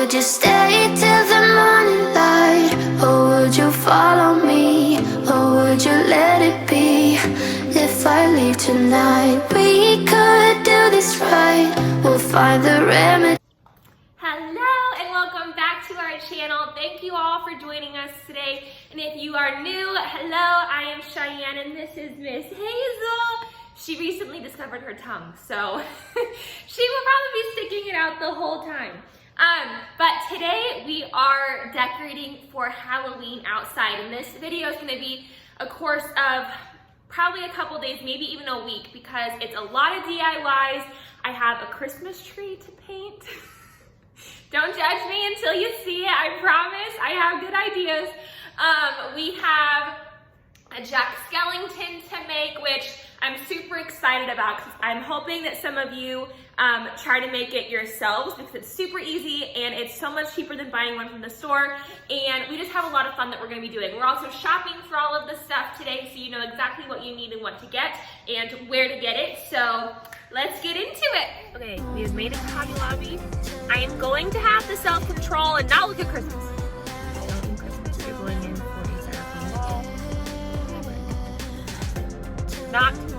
Would you stay till the morning light? Or would you follow me? Or would you let it be? If I leave tonight, we could do this right. We'll find the remedy. Hello and welcome back to our channel. Thank you all for joining us today. And if you are new, hello, I am Cheyenne and this is Miss Hazel. She recently discovered her tongue, so she will probably be sticking it out the whole time. But today we are decorating for Halloween outside, and this video is going to be a course of probably a couple days, maybe even a week, because it's a lot of DIYs. I have a Christmas tree to paint. Don't judge me until you see it, I promise. I have good ideas. We have a Skellington to make, which I'm super excited about because I'm hoping that some of you try to make it yourselves because it's super easy and it's so much cheaper than buying one from the store. And we just have a lot of fun that we're going to be doing. We're also shopping for all of this stuff today, so you know exactly what you need and what to get and where to get it. So let's get into it. Okay, we have made it to Hobby Lobby. I am going to have the self-control and not look at Christmas. Don't look at Christmas. You're going in for a styrofoam ball. Not Christmas.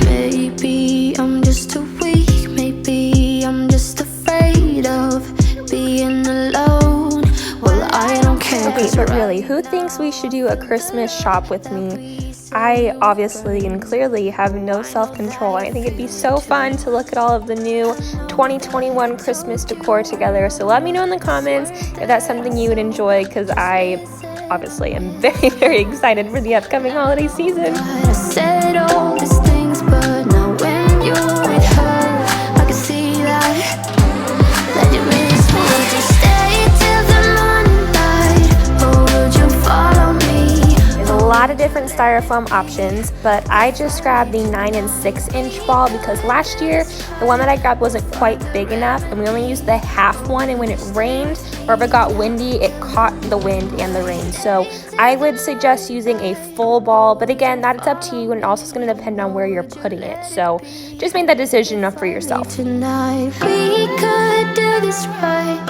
Maybe I'm just too weak. Maybe I'm just afraid of being alone. Well, I don't care. Okay, but really, who thinks we should do a Christmas shop with me? I obviously and clearly have no self-control. I think it'd be so fun to look at all of the new 2021 Christmas decor together. So let me know in the comments if that's something you would enjoy, because I obviously am very, very excited for the upcoming holiday season. I said all these things, but now when you're with her, I can see that you miss me. Would you stay till the morning light, or would you follow me? There's a lot of different styrofoam options, but I just grabbed the 9 and 6 inch ball because last year the one that I grabbed wasn't quite big enough and we only used the half one, and when it rained or if it got windy, it caught the wind and the rain. So I would suggest using a full ball, but again, that's up to you, and also it's going to depend on where you're putting it. So just make that decision for yourself. Tonight we could do this right.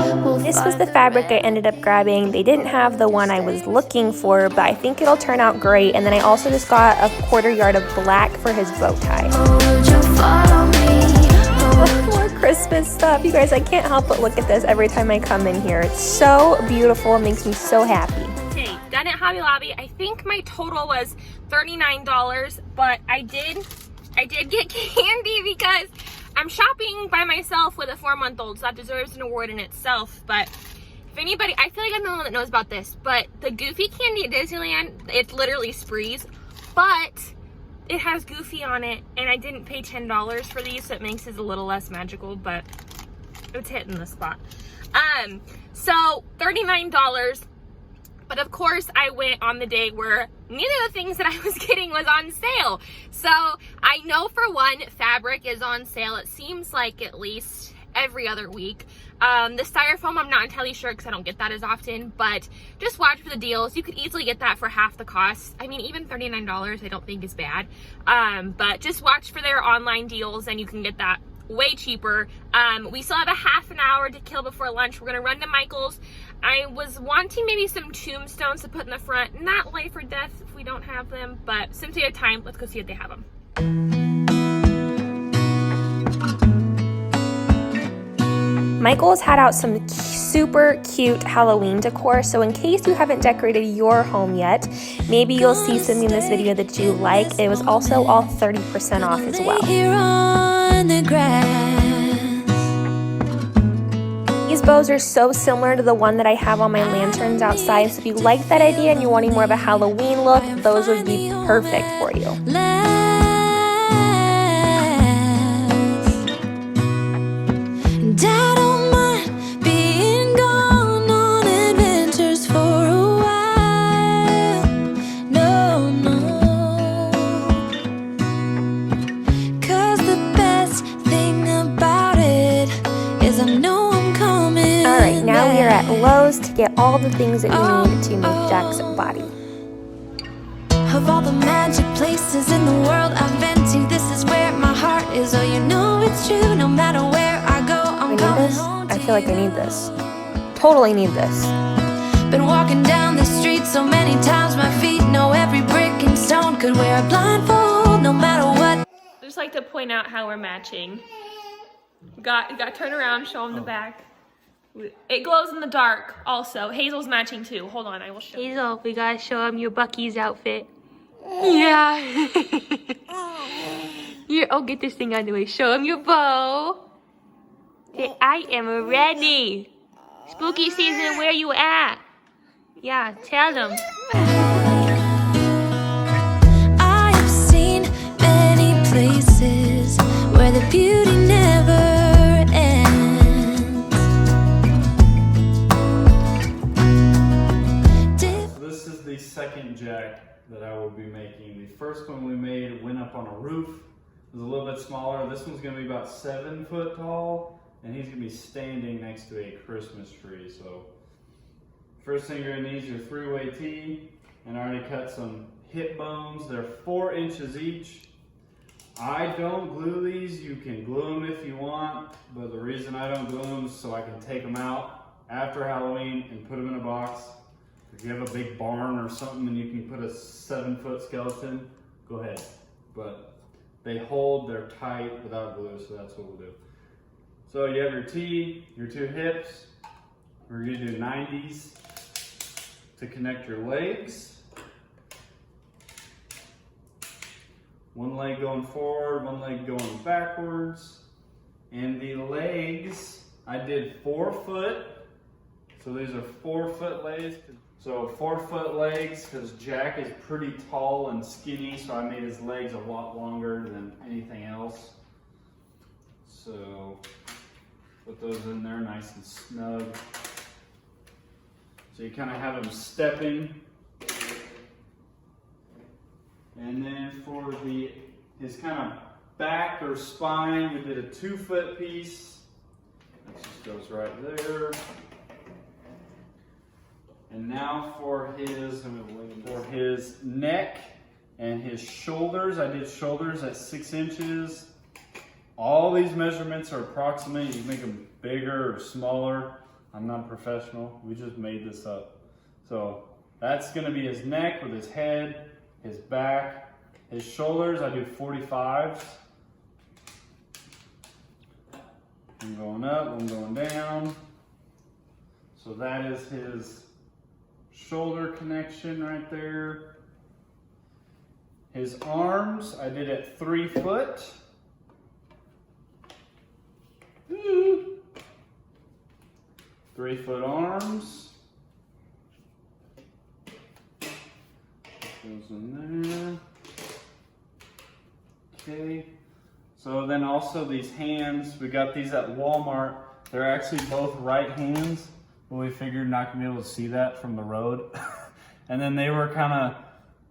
This was the fabric I ended up grabbing. They didn't have the one I was looking for, but I think it'll turn out great. And then I also just got a 1/4 yard of black for his bow tie. More Christmas stuff. You guys, I can't help but look at this every time I come in here. It's so beautiful. It makes me so happy. Okay, done at Hobby Lobby. I think my total was $39, but I did get candy because I'm shopping by myself with a 4-month-old, so that deserves an award in itself. But if anybody, I feel like I'm the one that knows about this, but the Goofy candy at Disneyland, it's literally Sprees, but it has Goofy on it, and I didn't pay $10 for these, so it makes it a little less magical, but it's hitting the spot. So $39, but of course I went on the day where neither of the things that I was getting was on sale. So I know for one, fabric is on sale. It seems like at least every other week. The styrofoam, I'm not entirely sure because I don't get that as often, but just watch for the deals. You could easily get that for half the cost. I mean, even $39 I don't think is bad. But just watch for their online deals and you can get that way cheaper. We still have a half an hour to kill before lunch. We're gonna run to Michael's. I was wanting maybe some tombstones to put in the front, not life or death if we don't have them, but since we have time, let's go see if they have them. Michael's had out some super cute Halloween decor, so in case you haven't decorated your home yet, maybe you'll see something in this video that you like. It was also all 30% off as well. These bows are so similar to the one that I have on my lanterns outside, so if you like that idea and you're wanting more of a Halloween look, those would be perfect for you. Now we are at Lowe's to get all the things that we need to make Jack's body. Of of all the magic places in the world I've been to, this is where my heart is. Oh, you know it's true. No matter where I go, I'm coming home to I feel like I need this. Totally need this. Been walking down the street so many times, my feet know every brick and stone. Could wear a blindfold no matter what. I just like to point out how we're matching. You got to turn around, show them the back. It glows in the dark also. Hazel's matching too. Hold on, I will show you. Hazel, we gotta show him your Bucky's outfit. Yeah. Oh, get this thing out of the way. Show him your bow. Say, I am ready. Spooky season, where you at? Yeah, tell them. I have seen many places where the beauty never ends. This is the second jack that I will be making. The first one we made went up on a roof. It was a little bit smaller. This one's gonna be about 7 foot tall, and he's gonna be standing next to a Christmas tree. So first thing you're gonna need is your 3-way tee, and I already cut some hip bones. They're 4 inches each. I don't glue these. You can glue them if you want, but the reason I don't glue them is so I can take them out after Halloween and put them in a box. If you have a big barn or something and you can put a 7-foot skeleton, go ahead. But they hold, they're tight without glue, so that's what we'll do. So you have your tee, your 2 hips. We're gonna do 90s to connect your legs. One leg going forward, one leg going backwards. And the legs, I did 4 foot. So these are 4-foot legs. So 4-foot legs, because Jack is pretty tall and skinny, so I made his legs a lot longer than anything else. So put those in there nice and snug. So you kind of have him stepping. And then for his kind of back or spine, we did a 2-foot piece. That just goes right there. And now for his neck and his shoulders, I did shoulders at 6 inches. All these measurements are approximate. You can make them bigger or smaller. I'm not a professional. We just made this up. So that's going to be his neck with his head, his back, his shoulders. I do 45s. I'm going up, I'm going down. So that is his shoulder connection right there. His arms, I did at 3 foot. 3-foot arms. Goes in there. Okay. So then also these hands, we got these at Walmart. They're actually both right hands, but we figured not gonna be able to see that from the road. And then they were kind of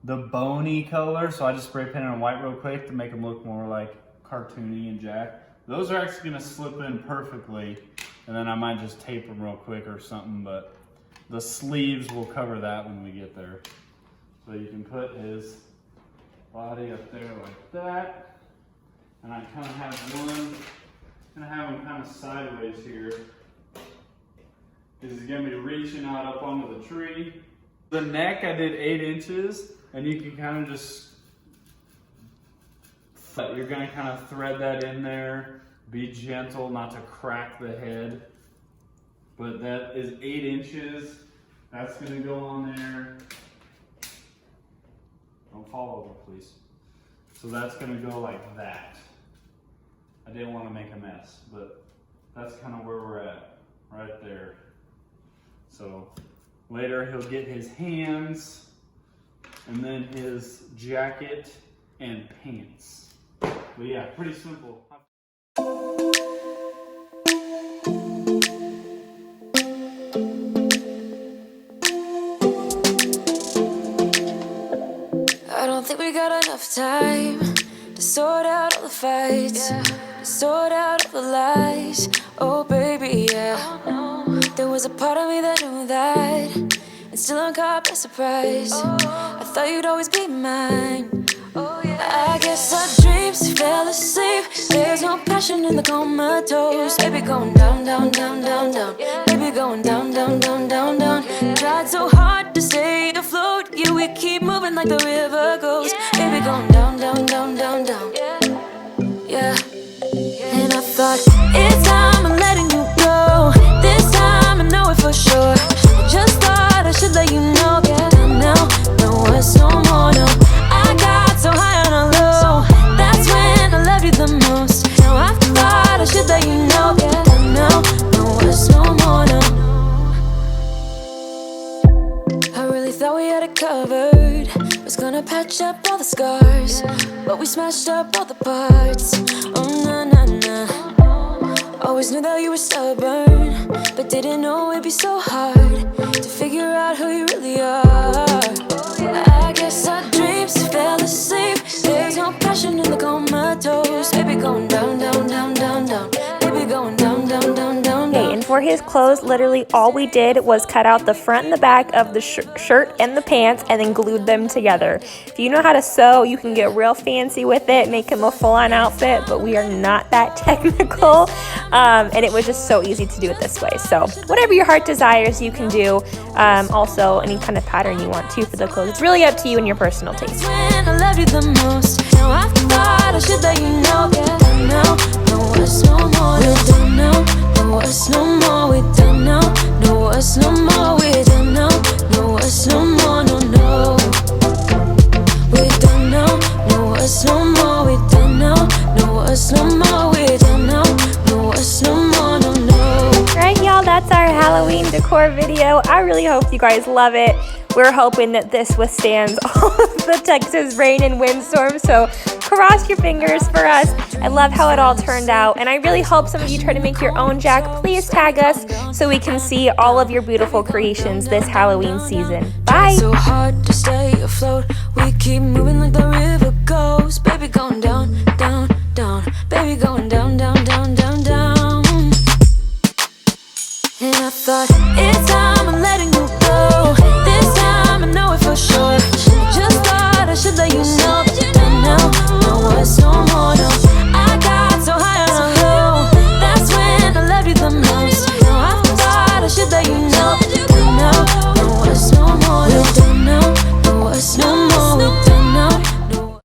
the bony color, so I just spray painted them white real quick to make them look more like cartoony and Jack. Those are actually gonna slip in perfectly, and then I might just tape them real quick or something, but the sleeves will cover that when we get there. So you can put his body up there like that. And I kind of have him kind of sideways here. Because he's gonna be reaching out up onto the tree. The neck, I did 8 inches, and you can kind of just, you're gonna kind of thread that in there. Be gentle not to crack the head. But that is 8 inches. That's gonna go on there. Don't fall over, please. So that's gonna go like that. I didn't want to make a mess, but that's kind of where we're at, right there. So later he'll get his hands, and then his jacket and pants. But yeah, pretty simple. I don't think we got enough time to sort out all the fights, to sort out all the lies. Oh baby, yeah. There was a part of me that knew that and still I'm caught by surprise. I thought you'd always be mine. I guess our dreams fell asleep. There's no passion in the comatose. Baby going down, down, down, down, down. Baby going down, down, down, down, down. Tried so hard to stay afloat. Yeah, we keep moving like the river goes. Baby going down, down, down, down, down. Yeah. And I thought, it's time I'm letting you go. This time I know it for sure. I just thought I should let you know. Down now, no words no more, no. I got so high on a low. That's when I loved you the most. Now I thought I should let you know. Down now, no words no more, no. I really thought we had it covered. Was gonna patch up all the scars, but we smashed up all the parts. Oh na na na. Always knew that you were stubborn, but didn't know it'd be so hard to figure out who you really are. I guess our dreams fell asleep. There's no passion in the comatose. Baby going down, down, down, down, down. Baby going down, down, down, down, Okay, down. and for his clothes, literally all we did was cut out the front and the back of the shirt and the pants and then glued them together. If you know how to sew, you can get real fancy with it, make him a full-on outfit, but we are not that technical. And it was just so easy to do it this way. So whatever your heart desires, you can do. Also, any kind of pattern you want to for the clothes. It's really up to you and your personal taste. When I loved you the most. Now I thought I should let you know. Down now, no words no more. We're done now, no words no more. We're done now, no words no more. We're done now, no words no more. No, no. We're done now, no words no more. We're done now, no words no more. We're done now, no words no more. No, no. Alright, y'all, that's our Halloween decor video. I really hope you guys love it. We're hoping that this withstands all of the Texas rain and windstorm, so cross your fingers for us. I love how it all turned out, and I really hope some of you try to make your own Jack. Please tag us so we can see all of your beautiful creations this Halloween season. Bye! So hard to stay afloat. We keep moving like the river goes. Baby going down, down, down. Baby going down, down, down, down, down. And I thought, it's time I'm letting